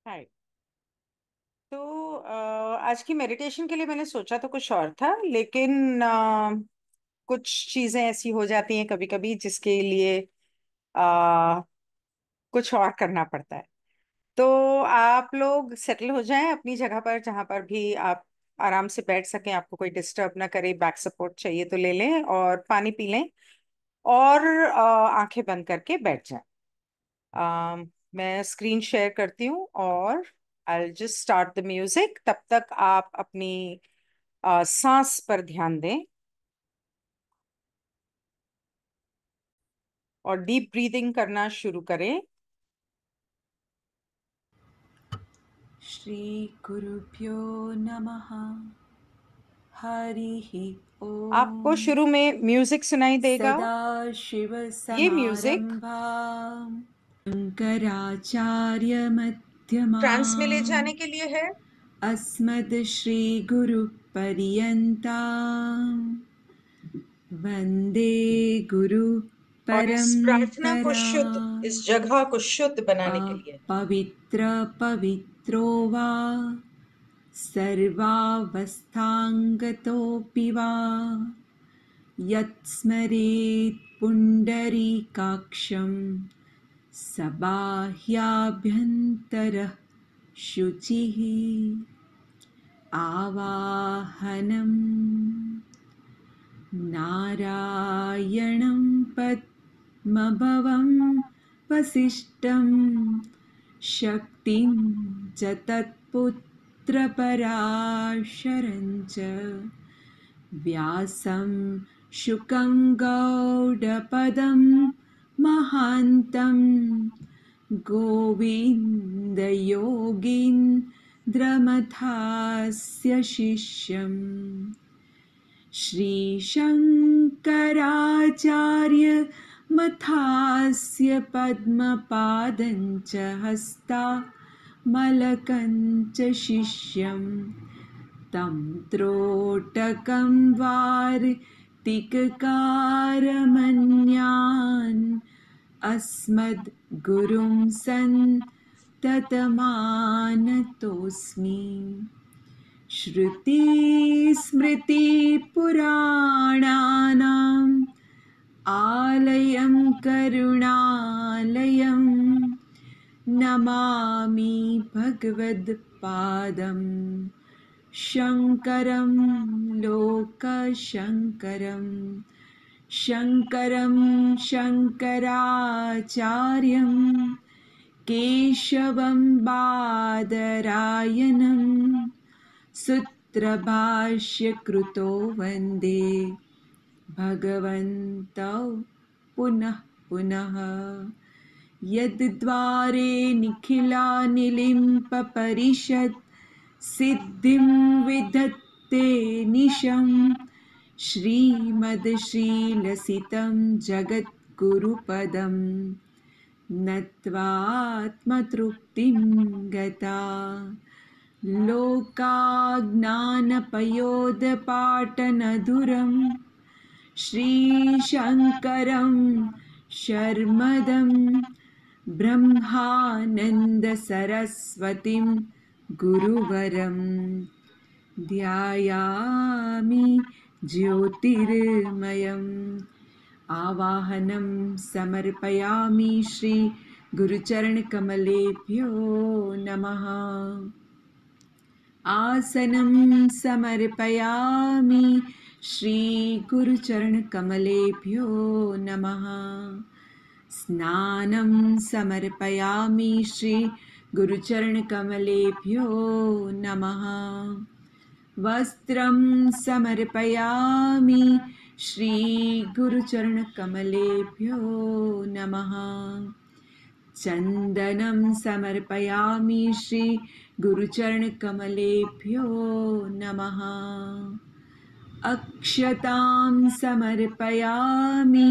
हाय। तो आज की मेडिटेशन के लिए मैंने सोचा तो कुछ और था, लेकिन कुछ चीजें ऐसी हो जाती हैं कभी कभी जिसके लिए अ, कुछ और करना पड़ता है। तो आप लोग सेटल हो जाएं अपनी जगह पर, जहां पर भी आप आराम से बैठ सकें, आपको कोई डिस्टर्ब ना करे। बैक सपोर्ट चाहिए तो ले लें और पानी पी लें और आंखें बंद करके बैठ जाएं। मैं स्क्रीन शेयर करती हूँ और I just start the music. तब तक आप अपनी सांस पर ध्यान दें और डीप ब्रीदिंग करना शुरू करें। श्री गुरुभ्यो नमः। हरिः आपको ओम। शुरू में म्यूजिक सुनाई देगा। ये म्यूजिक सदाशिवसमारम्भाम् ट्रांस में ले शङ्कराचार्यमध्यमाम् जाने के लिए है। अस्मद्श्रीगुरुपर्यन्ताम् वन्दे गुरु और इस प्रार्थना को परम्परा। शुद्ध, इस जगह को शुद्ध बनाने के लिए अपवित्र पवित्रो वा सर्वावस्थाङ्गतोऽपि वा यत्स्मरेत् पुण्डरीकाक्षं सबाह्याभ्यन्तरः शुचिः। आवाहनं नारायणं पद्मभवं वसिष्ठं शक्तिं च तत्पुत्रपराशरं च व्यासं शुकं गौडपदं महान्तं गोविन्दयोगीन्द्रमथास्य शिष्यम् श्रीशङ्कराचार्यमथास्य पद्मपादं च हस्तामलकं च शिष्यम् तं त्रोटकं वार्तिककारमन्यान् अस्मद्गुरुं सन्ततमानतोऽस्मि। श्रुतिस्मृतिपुराणानाम् आलयं करुणालयं नमामि भगवत्पादं शङ्करं लोकशङ्करं। शङ्करं शङ्कराचार्यं केशवं बादरायणं सूत्रभाष्यकृतो वन्दे भगवन्तौ पुनः पुनः। यद्द्वारे निखिलानिलिम्पपरिषत् सिद्धिं विधत्ते निशं श्रीमद्श्रीलसितं जगद्गुरुपदं नत्वात्मतृप्तिं गता। लोकाज्ञानपयोदपाटनधुरं श्रीशङ्करं शर्मदं ब्रह्मानन्दसरस्वतीं गुरुवरं ध्यायामि ज्योतिर्मयम्। आवाहनं समर्पयामि श्री गुरुचरणकमलेभ्यो नमः। आसनं समर्पयामि श्रीगुरुचरणकमलेभ्यो नमः। स्नानं समर्पयामि श्रीगुरुचरणकमलेभ्यो नमः। वस्त्रं समर्पयामि श्रीगुरुचरणकमलेभ्यो नमः। चन्दनं समर्पयामि श्रीगुरुचरणकमलेभ्यो नमः। अक्षतां समर्पयामि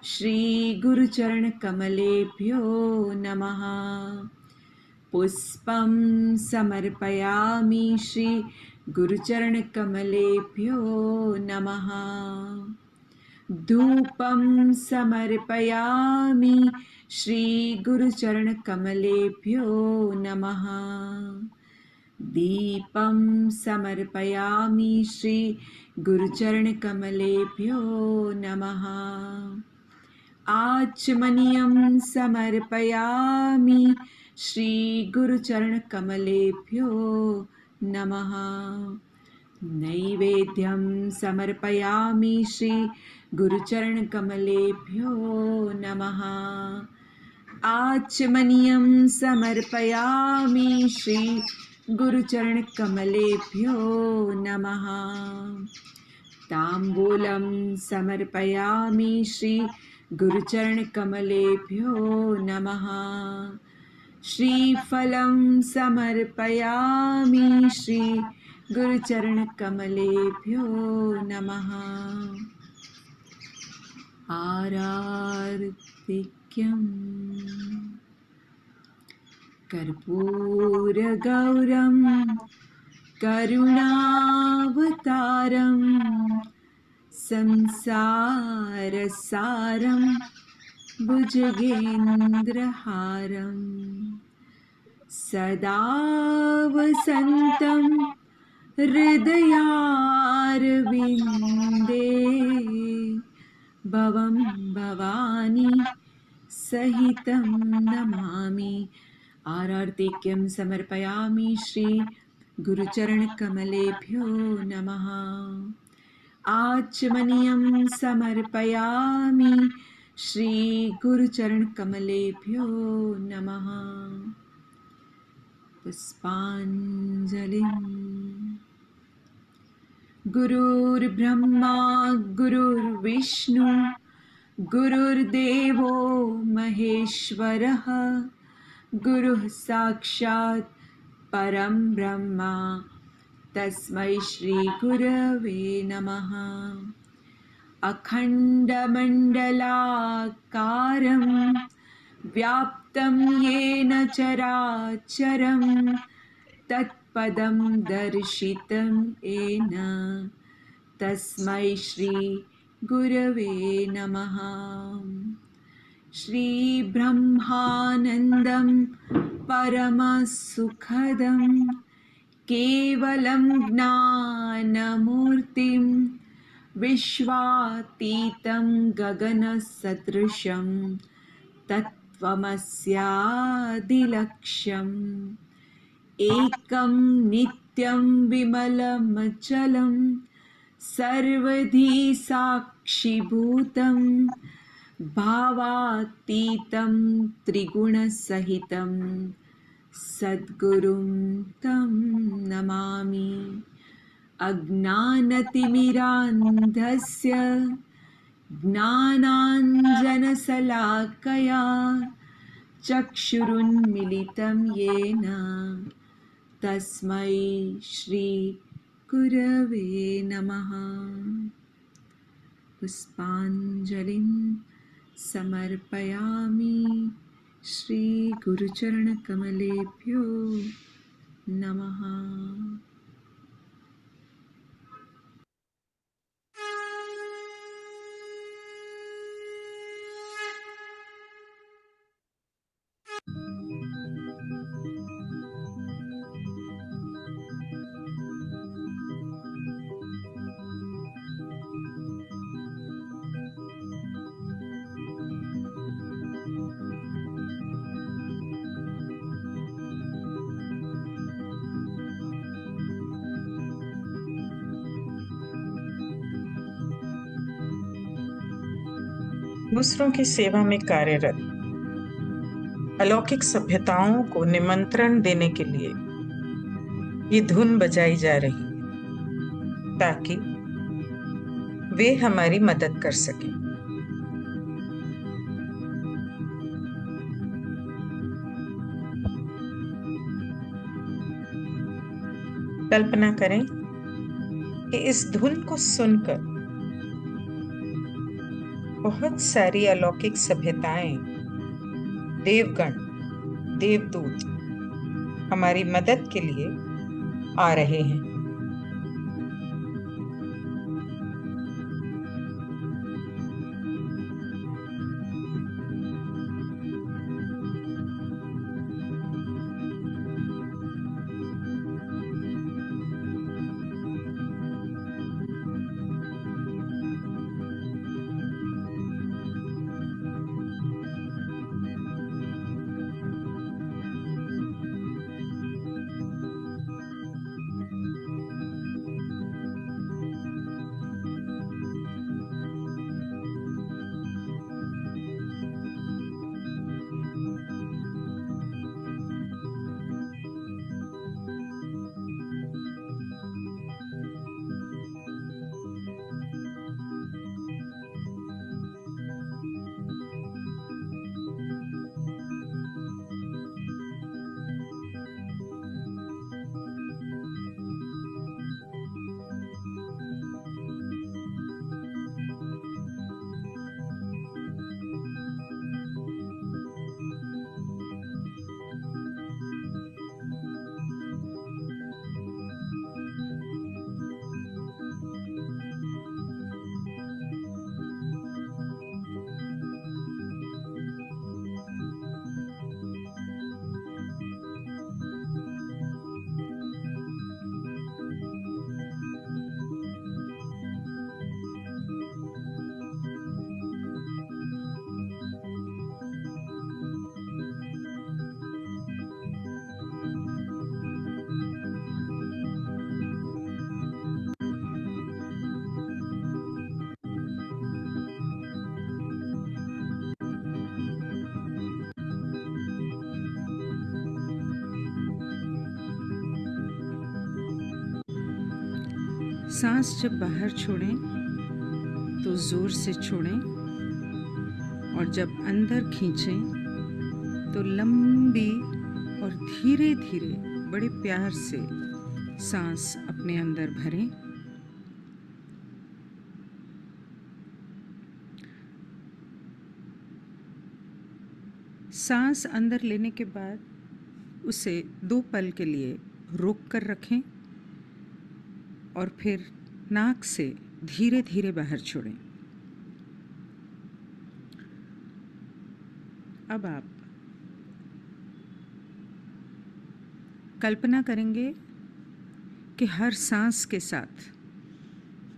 श्रीगुरुचरणकमलेभ्यो नमः। पुष्पं समर्पयामि श्रीगुरुचरणकमलेभ्यो नमः। धूपं समर्पयामि श्रीगुरुचरणकमलेभ्यो नमः। दीपं समर्पयामि श्रीगुरुचरणकमलेभ्यो नमः। आचमनीयं समर्पयामि श्रीगुरुचरणकमलेभ्यो नमः। नैवेद्यं समर्पयामि श्रीगुरुचरणकमलेभ्यो नमः। आचमनीयं समर्पयामि श्रीगुरुचरणकमलेभ्यो नमः। ताम्बूलं समर्पयामि श्रीगुरुचरणकमलेभ्यो नमः। श्रीफलं समर्पयामि श्रीगुरुचरणकमलेभ्यो नमः। आरार्तिक्यम् कर्पूरगौरं करुणावतारं संसारसारं भुजगेन्द्रहारं सदा वसन्तं हृदयारविन्दे भवं भवानी सहितं नमामि। आरार्तिक्यं समर्पयामि श्री गुरुचरणकमलेभ्यो नमः। आचमनीयं समर्पयामि श्री गुरुचरणकमलेभ्यो नमः। पुष्पाञ्जलिं। गुरुर्ब्रह्मा गुरुर्विष्णु गुरुर्देवो महेश्वरः गुरुः साक्षात् परं ब्रह्म तस्मै श्री गुरवे नमः। अखण्डमण्डलाकारं व्याप्तं येन चराचरं तत्पदं दर्शितं येन तस्मै श्री गुरवे नमः। श्रीब्रह्मानन्दं परमसुखदं केवलं ज्ञानमूर्तिं विश्वातीतं गगनसदृशं तत्त्वमस्यादिलक्ष्यम् एकं नित्यं विमलमचलं सर्वधी साक्षिभूतं भावातीतं त्रिगुणसहितं सद्गुरुं तं नमामि। अज्ञानतिमिरान्धस्य ज्ञानाञ्जनशलाकया चक्षुरुन्मिलितं येन तस्मै श्री गुरवे नमः। पुष्पाञ्जलिं समर्पयामि श्री गुरुचरणकमलेभ्यो नमः। दूसरों की सेवा में कार्यरत अलौकिक सभ्यताओं को निमंत्रण देने के लिए ये धुन बजाई जा रही है ताकि वे हमारी मदद कर सकें। कल्पना करें कि इस धुन को सुनकर बहुत सारी अलौकिक सभ्यताएं, देवगण, देवदूत हमारी मदद के लिए आ रहे हैं। सांस जब बाहर छोड़ें तो जोर से छोड़ें, और जब अंदर खींचें तो लंबी और धीरे धीरे बड़े प्यार से सांस अपने अंदर भरें। सांस अंदर लेने के बाद उसे 2 पल के लिए रोक कर रखें और फिर नाक से धीरे धीरे बाहर छोड़ें। अब आप कल्पना करेंगे कि हर सांस के साथ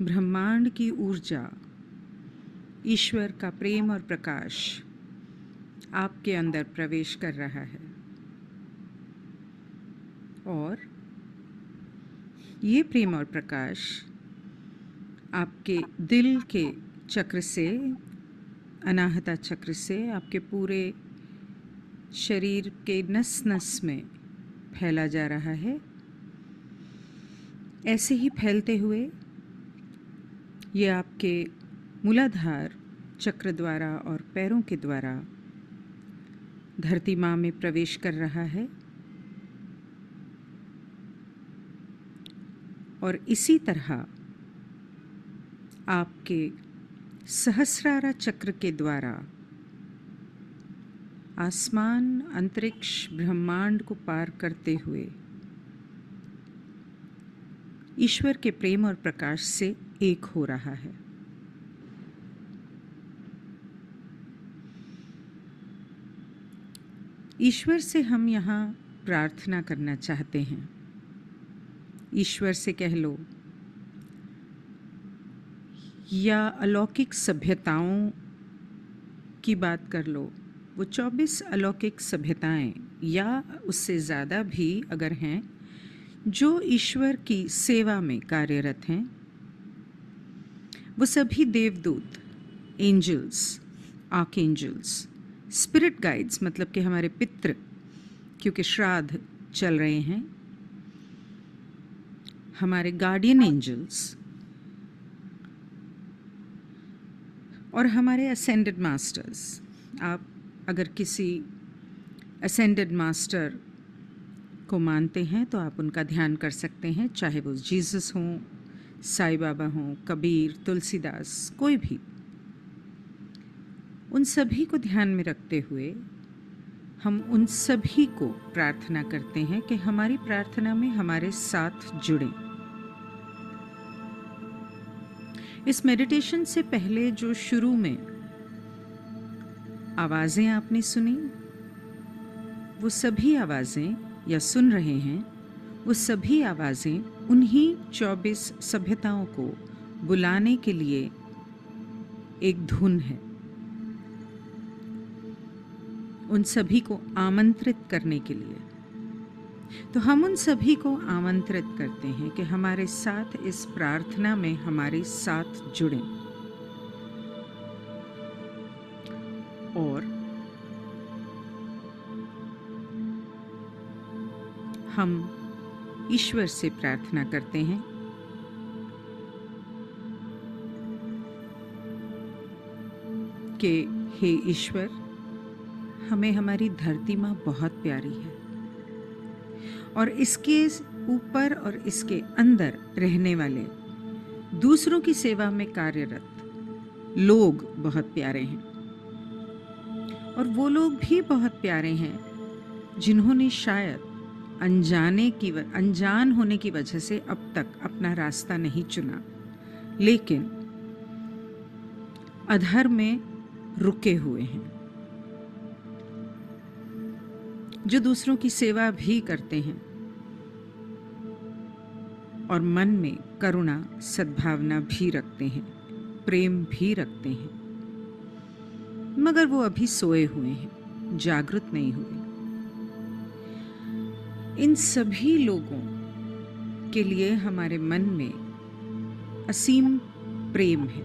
ब्रह्मांड की ऊर्जा, ईश्वर का प्रेम और प्रकाश आपके अंदर प्रवेश कर रहा है, और ये प्रेम और प्रकाश आपके दिल के चक्र से, अनाहता चक्र से, आपके पूरे शरीर के नस नस में फैला जा रहा है। ऐसे ही फैलते हुए ये आपके मूलाधार चक्र द्वारा और पैरों के द्वारा धरती माँ में प्रवेश कर रहा है, और इसी तरह आपके सहस्रारा चक्र के द्वारा आसमान, अंतरिक्ष, ब्रह्मांड को पार करते हुए ईश्वर के प्रेम और प्रकाश से एक हो रहा है। ईश्वर से हम यहाँ प्रार्थना करना चाहते हैं। ईश्वर से कह लो या अलौकिक सभ्यताओं की बात कर लो, वो 24 अलौकिक सभ्यताएं या उससे ज़्यादा भी अगर हैं जो ईश्वर की सेवा में कार्यरत हैं, वो सभी देवदूत, एंजल्स, आर्कएंजल्स, स्पिरिट गाइड्स, मतलब कि हमारे पितृ, क्योंकि श्राद्ध चल रहे हैं, हमारे गार्डियन एंजल्स और हमारे असेंडेड मास्टर्स। आप अगर किसी असेंडेड मास्टर को मानते हैं तो आप उनका ध्यान कर सकते हैं, चाहे वो जीसस हों, साईं बाबा हों, कबीर, तुलसीदास, कोई भी। उन सभी को ध्यान में रखते हुए हम उन सभी को प्रार्थना करते हैं कि हमारी प्रार्थना में हमारे साथ जुड़ें। इस मेडिटेशन से पहले जो शुरू में आवाज़ें आपने सुनी, वो सभी आवाज़ें, या सुन रहे हैं, वो सभी आवाज़ें उन्हीं 24 सभ्यताओं को बुलाने के लिए एक धुन है, उन सभी को आमंत्रित करने के लिए। तो हम उन सभी को आमंत्रित करते हैं कि हमारे साथ इस प्रार्थना में हमारे साथ जुड़ें, और हम ईश्वर से प्रार्थना करते हैं कि हे ईश्वर, हमें हमारी धरती माँ बहुत प्यारी है, और इसके ऊपर और इसके अंदर रहने वाले दूसरों की सेवा में कार्यरत लोग बहुत प्यारे हैं, और वो लोग भी बहुत प्यारे हैं जिन्होंने शायद अनजान होने की वजह से अब तक अपना रास्ता नहीं चुना, लेकिन अधर्म में रुके हुए हैं, जो दूसरों की सेवा भी करते हैं और मन में करुणा, सद्भावना भी रखते हैं, प्रेम भी रखते हैं, मगर वो अभी सोए हुए हैं, जागृत नहीं हुए। इन सभी लोगों के लिए हमारे मन में असीम प्रेम है,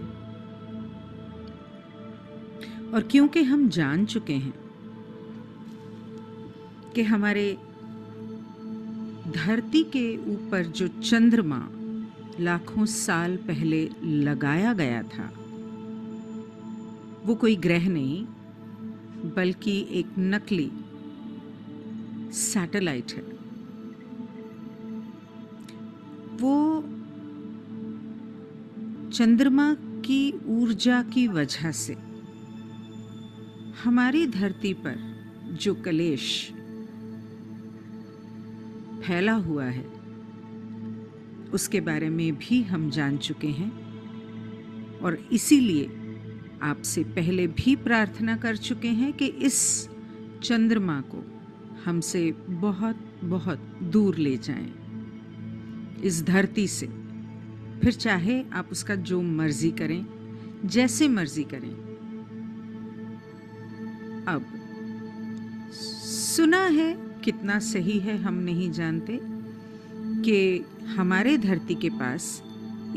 और क्योंकि हम जान चुके हैं कि हमारे धरती के ऊपर जो चंद्रमा लाखों साल पहले लगाया गया था, वो कोई ग्रह नहीं बल्कि एक नकली सैटेलाइट है। वो चंद्रमा की ऊर्जा की वजह से हमारी धरती पर जो कलेश फैला हुआ है उसके बारे में भी हम जान चुके हैं, और इसीलिए आपसे पहले भी प्रार्थना कर चुके हैं कि इस चंद्रमा को हमसे बहुत बहुत दूर ले जाएं, इस धरती से। फिर चाहे आप उसका जो मर्जी करें, जैसे मर्जी करें। अब सुना है, कितना सही है हम नहीं जानते, कि हमारे धरती के पास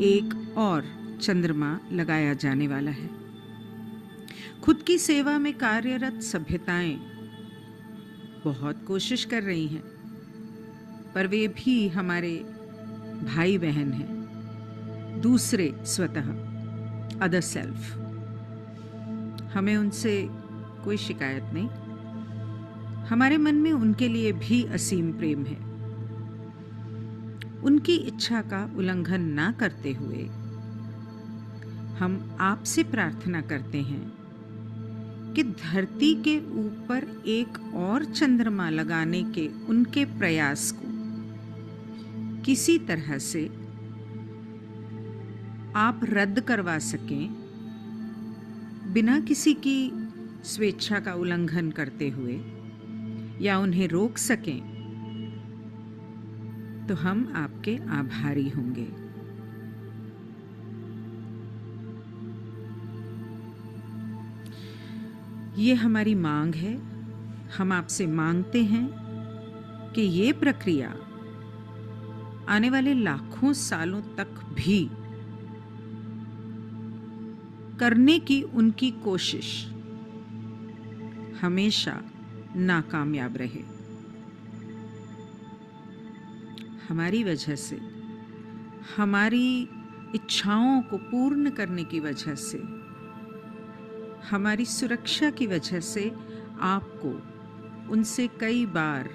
एक और चंद्रमा लगाया जाने वाला है। खुद की सेवा में कार्यरत सभ्यताएं बहुत कोशिश कर रही हैं, पर वे भी हमारे भाई बहन हैं, दूसरे स्वतः, अदर सेल्फ। हमें उनसे कोई शिकायत नहीं। हमारे मन में उनके लिए भी असीम प्रेम है। उनकी इच्छा का उल्लंघन ना करते हुए हम आपसे प्रार्थना करते हैं कि धरती के ऊपर एक और चंद्रमा लगाने के उनके प्रयास को किसी तरह से आप रद्द करवा सकें, बिना किसी की स्वेच्छा का उल्लंघन करते हुए, या उन्हें रोक सकें, तो हम आपके आभारी होंगे। ये हमारी मांग है। हम आपसे मांगते हैं कि ये प्रक्रिया आने वाले लाखों सालों तक भी करने की उनकी कोशिश हमेशा नाकामयाब रहे। हमारी वजह से, हमारी इच्छाओं को पूर्ण करने की वजह से, हमारी सुरक्षा की वजह से आपको उनसे कई बार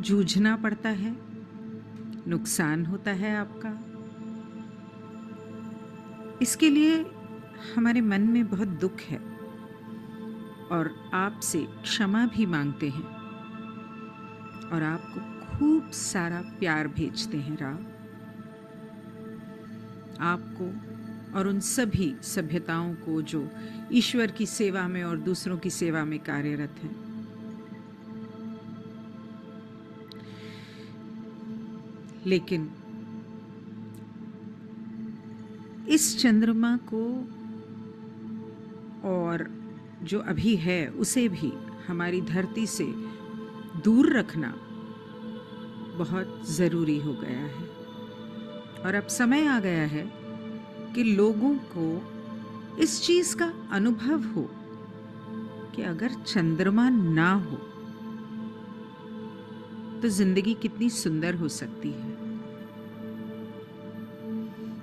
जूझना पड़ता है, नुकसान होता है आपका। इसके लिए हमारे मन में बहुत दुख है और आपसे क्षमा भी मांगते हैं, और आपको खूब सारा प्यार भेजते हैं राव, आपको और उन सभी सभ्यताओं को जो ईश्वर की सेवा में और दूसरों की सेवा में कार्यरत हैं। लेकिन इस चंद्रमा को और जो अभी है उसे भी हमारी धरती से दूर रखना बहुत ज़रूरी हो गया है, और अब समय आ गया है कि लोगों को इस चीज़ का अनुभव हो कि अगर चंद्रमा ना हो तो जिंदगी कितनी सुंदर हो सकती है,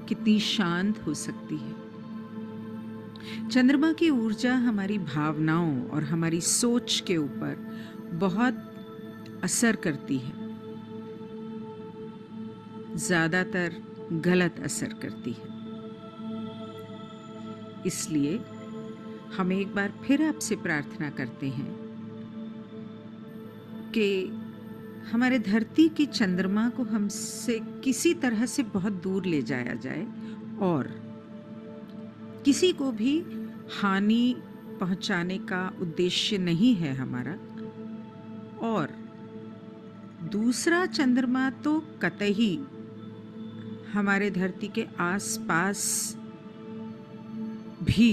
कितनी शांत हो सकती है। चंद्रमा की ऊर्जा हमारी भावनाओं और हमारी सोच के ऊपर बहुत असर करती है, ज्यादातर गलत असर करती है। इसलिए हम एक बार फिर आपसे प्रार्थना करते हैं कि हमारे धरती की चंद्रमा को हमसे किसी तरह से बहुत दूर ले जाया जाए, और किसी को भी हानि पहुंचाने का उद्देश्य नहीं है हमारा। और दूसरा चंद्रमा तो कतई हमारे धरती के आसपास भी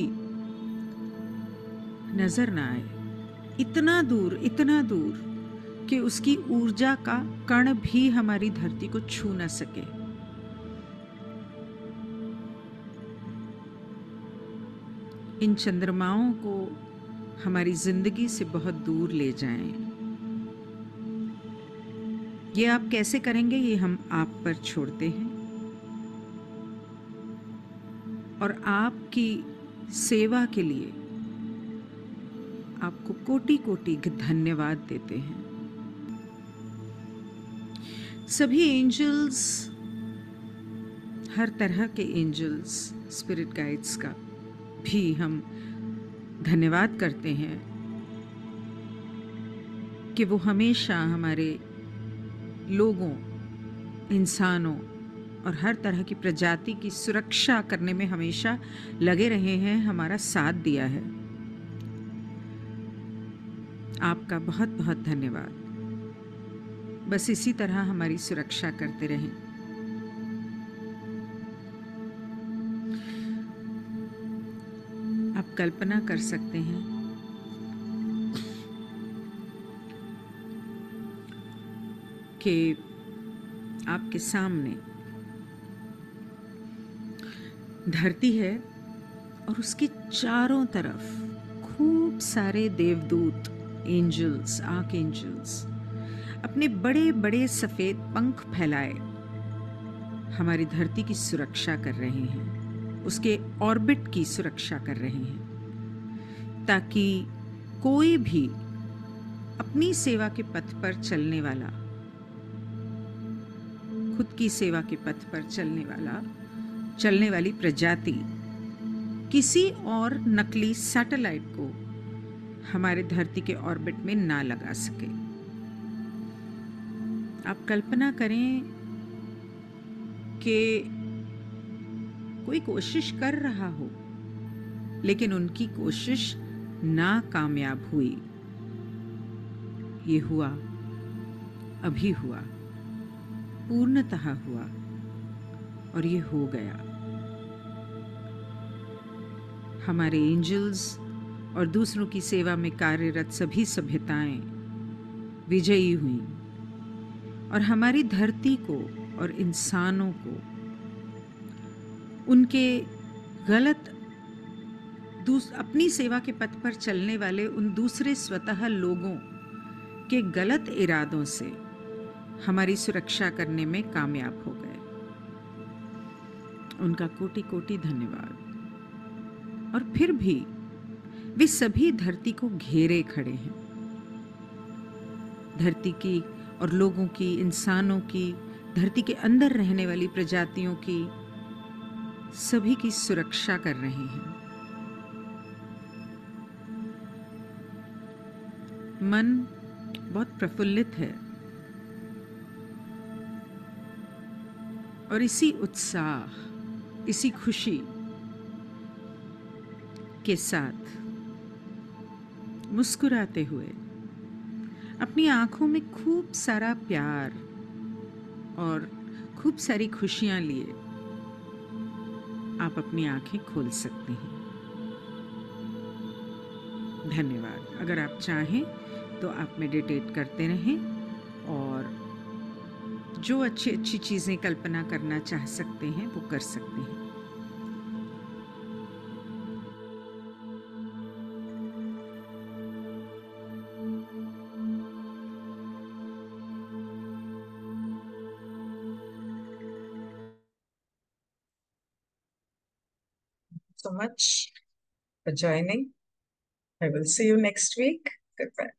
नजर ना आए, इतना दूर कि उसकी ऊर्जा का कण भी हमारी धरती को छू न सके। इन चंद्रमाओं को हमारी जिंदगी से बहुत दूर ले जाएं। ये आप कैसे करेंगे ये हम आप पर छोड़ते हैं, और आपकी सेवा के लिए आपको कोटि कोटि धन्यवाद देते हैं। सभी एंजल्स, हर तरह के एंजल्स, स्पिरिट गाइड्स का भी हम धन्यवाद करते हैं कि वो हमेशा हमारे लोगों, इंसानों और हर तरह की प्रजाति की सुरक्षा करने में हमेशा लगे रहे हैं, हमारा साथ दिया है। आपका बहुत बहुत धन्यवाद। बस इसी तरह हमारी सुरक्षा करते रहें। आप कल्पना कर सकते हैं कि आपके सामने धरती है और उसके चारों तरफ खूब सारे देवदूत, एंजल्स, आर्क एंजल्स अपने बड़े बड़े सफेद पंख फैलाए हमारी धरती की सुरक्षा कर रहे हैं, उसके ऑर्बिट की सुरक्षा कर रहे हैं, ताकि कोई भी अपनी सेवा के पथ पर चलने वाला, खुद की सेवा के पथ पर चलने वाली प्रजाति किसी और नकली सैटेलाइट को हमारे धरती के ऑर्बिट में ना लगा सके। आप कल्पना करें कि कोई कोशिश कर रहा हो, लेकिन उनकी कोशिश नाकामयाब हुई। ये हुआ, अभी हुआ, पूर्णतः हुआ, और ये हो गया। हमारे एंजल्स और दूसरों की सेवा में कार्यरत सभी सभ्यताएं विजयी हुई, और हमारी धरती को और इंसानों को उनके गलत अपनी सेवा के पथ पर चलने वाले उन दूसरे स्वतः लोगों के गलत इरादों से हमारी सुरक्षा करने में कामयाब हो गए। उनका कोटि कोटि धन्यवाद। और फिर भी वे सभी धरती को घेरे खड़े हैं। धरती की और लोगों की, इंसानों की, धरती के अंदर रहने वाली प्रजातियों की, सभी की सुरक्षा कर रहे हैं। मन बहुत प्रफुल्लित है, और इसी उत्साह, इसी खुशी के साथ मुस्कुराते हुए, अपनी आंखों में खूब सारा प्यार और खूब सारी खुशियां लिए आप अपनी आंखें खोल सकते हैं। धन्यवाद। अगर आप चाहें तो आप मेडिटेट करते रहें, और जो अच्छी अच्छी चीज़ें कल्पना करना चाह सकते हैं वो कर सकते हैं। So much for joining. I will see you next week. Goodbye.